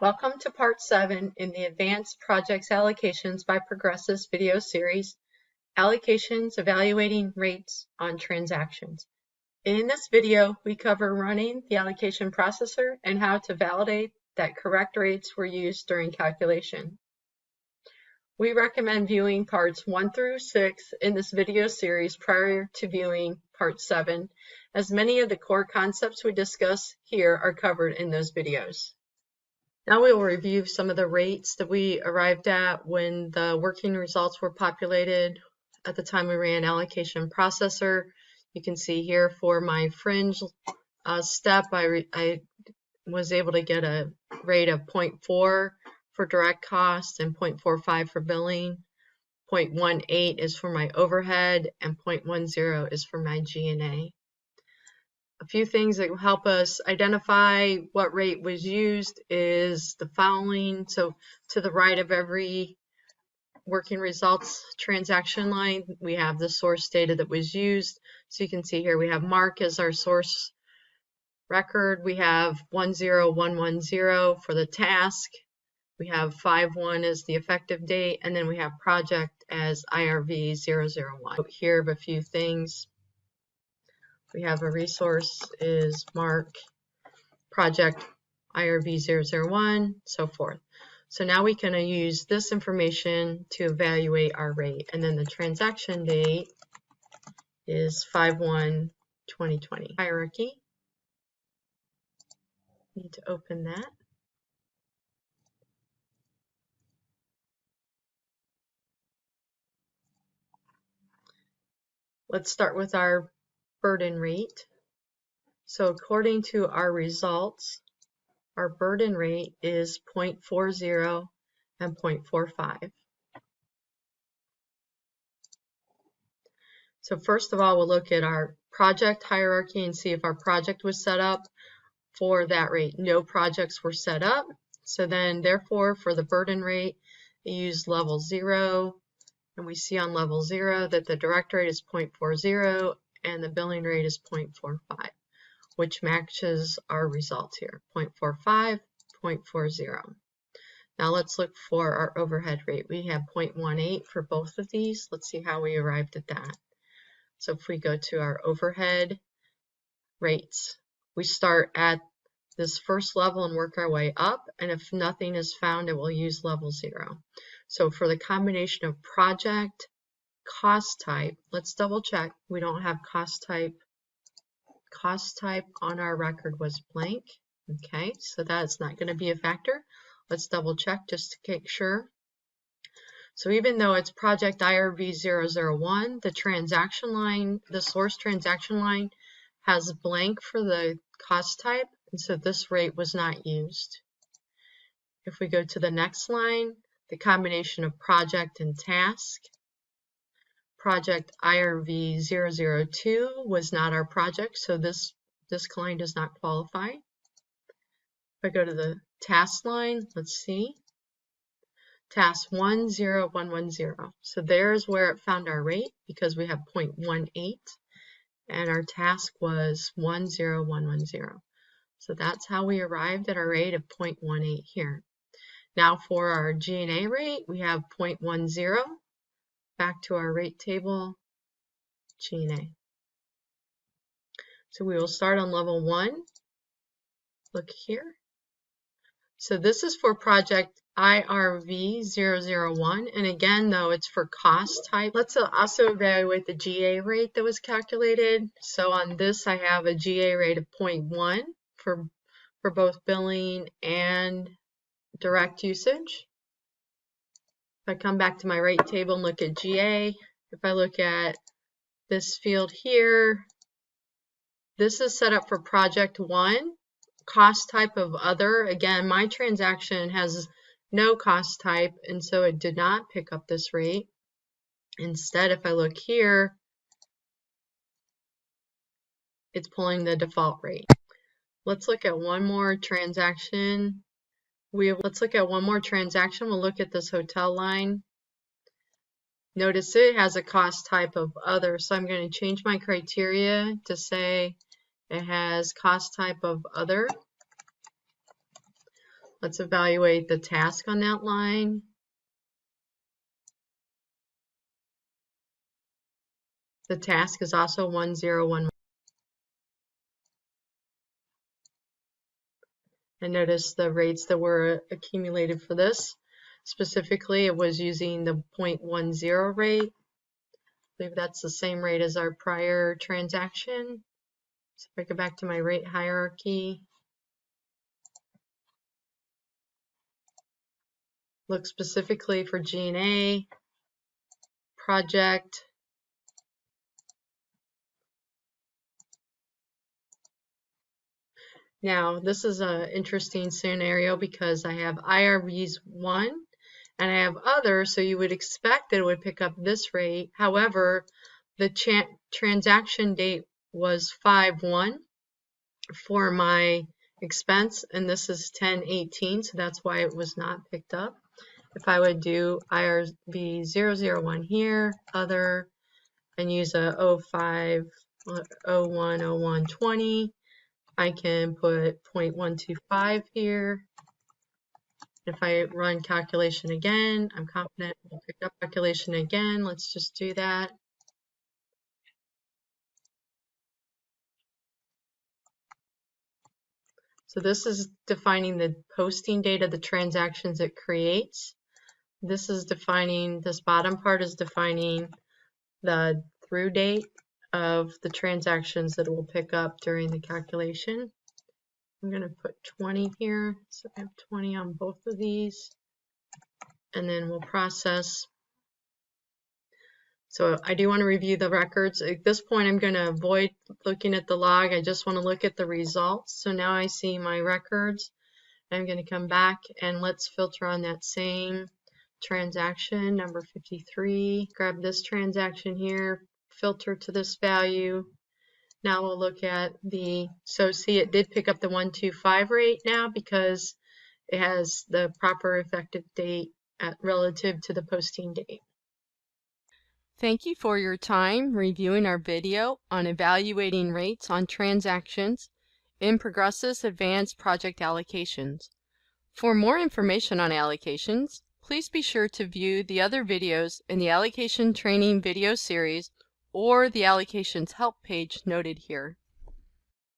Welcome to Part 7 in the Advanced Projects Allocations by Progressus video series, Allocations Evaluating Rates on Transactions. In this video, we cover running the allocation processor and how to validate that correct rates were used during calculation. We recommend viewing parts 1 through 6 in this video series prior to viewing Part 7, as many of the core concepts we discuss here are covered in those videos. Now we will review some of the rates that we arrived at when the working results were populated at the time we ran Allocation Processor. You can see here for my fringe step, I was able to get a rate of 0.4 for direct costs and 0.45 for billing. 0.18 is for my overhead and 0.10 is for my G&A. A few things that will help us identify what rate was used is the following. So to the right of every working results transaction line, we have the source data that was used. So you can see here we have Mark as our source record. We have 10110 for the task. We have 51 as the effective date, and then we have project as IRV 001. Here are a few things. We have a resource is Mark, project IRV 001, so forth. So now we can use this information to evaluate our rate. And then the transaction date is 5/1/2020. Hierarchy. Need to open that. Let's start with our burden rate. So according to our results, our burden rate is 0.40 and 0.45. So first of all, we'll look at our project hierarchy and see if our project was set up for that rate. No projects were set up. So then therefore for the burden rate, we use level 0. And we see on level 0 that the direct rate is 0.40 and the billing rate is 0.45, which matches our results here, 0.45, 0.40. Now let's look for our overhead rate. We have 0.18 for both of these. Let's see how we arrived at that. So if we go to our overhead rates, we start at this first level and work our way up, and if nothing is found, it will use level 0. So for the combination of project, cost type, let's double check. We don't have cost type. Cost type on our record was blank. Okay, so that's not going to be a factor. Let's double check just to make sure. So even though it's project IRV 001, the transaction line, the source transaction line has blank for the cost type, and so this rate was not used. If we go to the next line, the combination of project and task, project IRV 002 was not our project, so this line does not qualify. If I go to the task line, let's see, task 10110. So there's where it found our rate because we have 0.18 and our task was 10110. So that's how we arrived at our rate of 0.18 here. Now for our G&A rate, we have 0.10. Back to our rate table, G&A. So we will start on level 1. Look here. So this is for project IRV 001, and again, though, it's for cost type. Let's also evaluate the GA rate that was calculated. So on this, I have a GA rate of 0.1 for both billing and direct usage. If I come back to my rate table and look at GA, if I look at this field here, this is set up for project 1, cost type of other. Again, my transaction has no cost type, and so it did not pick up this rate. Instead, if I look here, it's pulling the default rate. Let's look at one more transaction. Let's look at one more transaction. We'll look at this hotel line. Notice it has a cost type of other, so I'm going to change my criteria to say it has cost type of other. Let's evaluate the task on that line. The task is also 1011. And notice the rates that were accumulated for this. Specifically, it was using the 0.10 rate. I believe that's the same rate as our prior transaction. So if I go back to my rate hierarchy, look specifically for G&A, project, now this is an interesting scenario because I have IRVs 1 and I have other, so you would expect that it would pick up this rate. However, the transaction date was 5/1 for my expense, and this is 10/18, so that's why it was not picked up. If I would do IRV 001 here, other, and use a 05, 01, 01, 20, I can put 0.125 here. If I run calculation again, I'm confident we'll pick up calculation again. Let's just do that. So this is defining the posting date of the transactions it creates. This is defining, this bottom part is defining the through date of the transactions that it will pick up during the calculation. I'm going to put 20 here, so I have 20 on both of these, and then we'll process. So I do want to review the records. At this point, I'm going to avoid looking at the log. I just want to look at the results. So now I see my records. I'm going to come back and let's filter on that same transaction, number 53. Grab this transaction here, filter to this value. Now we'll look at the, so see it did pick up the 125 rate now because it has the proper effective date relative to the posting date. Thank you for your time reviewing our video on evaluating rates on transactions in Progressus Advanced Project Allocations. For more information on allocations, please be sure to view the other videos in the Allocation Training video series or the Allocations help page noted here.